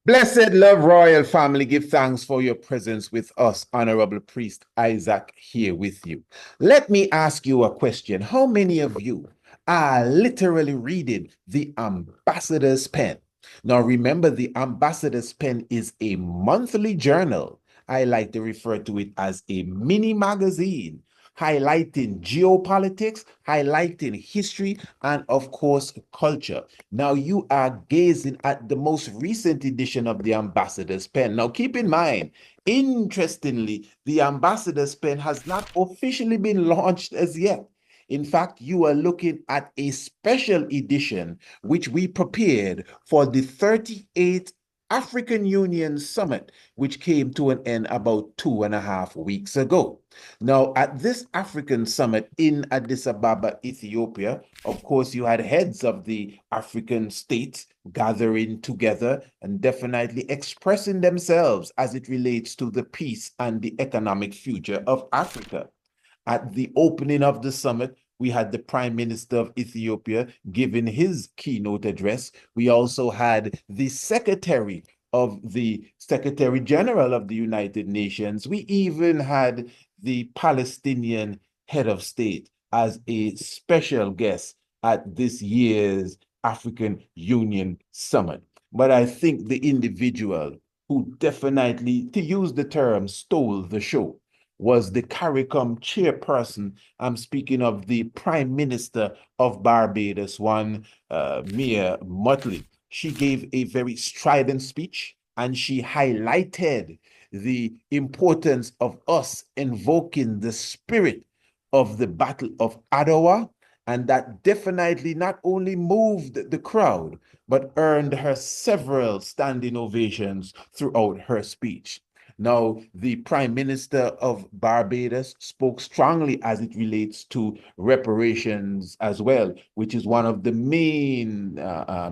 Blessed love, royal family, give thanks for your presence with us, Honorable Priest Isaac, here with you. Let me ask you a question. How many of you are literally reading the Ambassador's Pen? Now, remember, the Ambassador's Pen is a monthly journal. I like to refer to it as a mini magazine, highlighting geopolitics, highlighting history, and of course, culture. Now, you are gazing at the most recent edition of the Ambassador's Pen. Now, keep in mind, interestingly, the Ambassador's Pen has not officially been launched as yet. In fact, you are looking at a special edition which we prepared for the 38th African Union Summit, which came to an end about 2.5 weeks ago. Now, at this African summit in Addis Ababa, Ethiopia, of course, you had heads of the African states gathering together and definitely expressing themselves as it relates to the peace and the economic future of Africa. At the opening of the summit, we had the Prime Minister of Ethiopia giving his keynote address. We also had the Secretary General of the United Nations. We even had the Palestinian head of state as a special guest at this year's African Union Summit. But I think the individual who definitely, to use the term, stole the show was the CARICOM chairperson. I'm speaking of the Prime Minister of Barbados, one Mia Mottley. She gave a very strident speech and she highlighted the importance of us invoking the spirit of the Battle of Adwa. And that definitely not only moved the crowd, but earned her several standing ovations throughout her speech. Now, the Prime Minister of Barbados spoke strongly as it relates to reparations as well, which is one of the main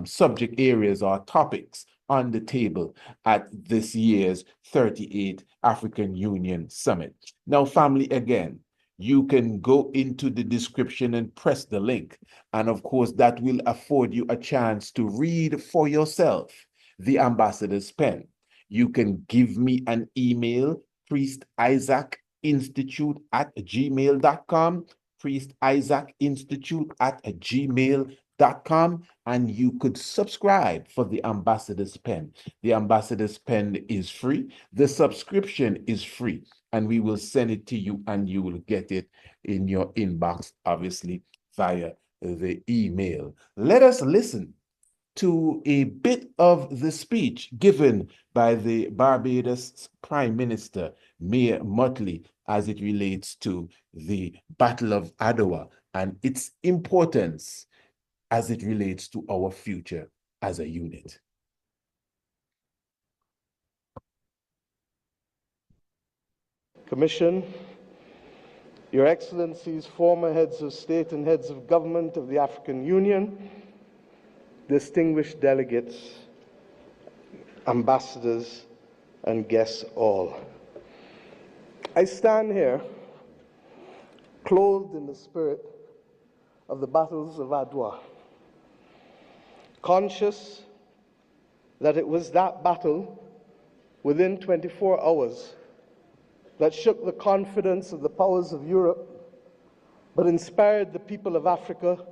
subject areas or topics on the table at this year's 38th African Union Summit. Now, family, again, you can go into the description and press the link. And of course, that will afford you a chance to read for yourself the Ambassador's Pen. You can give me an email, priestisaacInstitute@gmail.com, priestisaacInstitute@gmail.com, and you could subscribe for the Ambassador's Pen. The Ambassador's Pen is free. The subscription is free, and we will send it to you, and you will get it in your inbox, obviously, via the email. Let us listen to a bit of the speech given by the Barbados Prime Minister, Mia Mottley, as it relates to the Battle of Adwa and its importance as it relates to our future as a unit. Commission, Your Excellencies, former heads of state and heads of government of the African Union, distinguished delegates, ambassadors, and guests all. I stand here clothed in the spirit of the battles of Adwa, conscious that it was that battle within 24 hours that shook the confidence of the powers of Europe, but inspired the people of Africa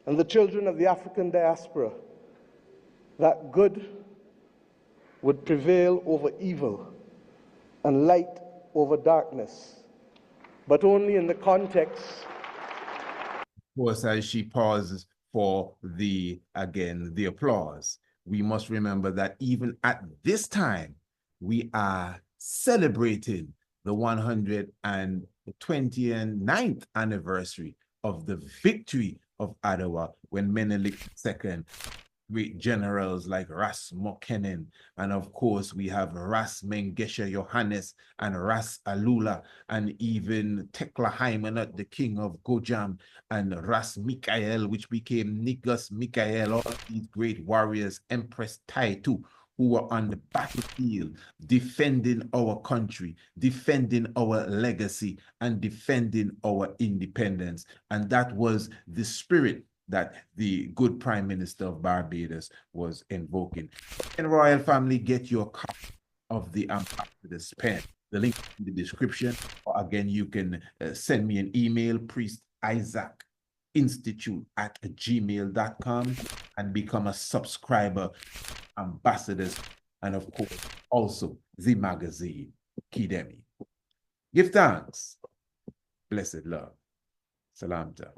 and the children of the African diaspora that good would prevail over evil and light over darkness, but only in the context. Of course, as she pauses for the applause, we must remember that even at this time, we are celebrating the 129th anniversary of the victory of Adwa, when Menelik II, great generals like Ras Mokenen, and of course we have Ras Mengesha Johannes and Ras Alula, and even Tekla Haimanot, the king of Gojam, and Ras Mikael, which became Nigus Mikael, all these great warriors, Empress Taitu, who were on the battlefield defending our country, defending our legacy, and defending our independence. And that was the spirit that the good Prime Minister of Barbados was invoking. And royal family, get your copy of the Ambassador's pen. The link in the description. Or again, you can send me an email, priestisaacInstitute@gmail.com, and become a subscriber, Ambassadors, and of course, also the magazine, Kidemi. Give thanks. Blessed love. Salamta.